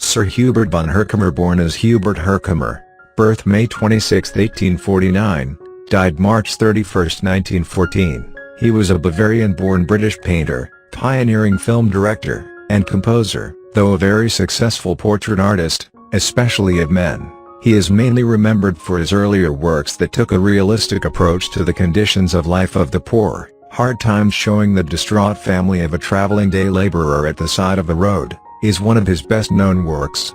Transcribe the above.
Sir Hubert von Herkomer, born as Hubert Herkomer, birth May 26, 1849, died March 31, 1914. He was a Bavarian-born British painter, pioneering film director, and composer, though a very successful portrait artist, especially of men. He is mainly remembered for his earlier works that took a realistic approach to the conditions of life of the poor, Hard Times, showing the distraught family of a traveling day laborer at the side of the road, is one of his best-known works.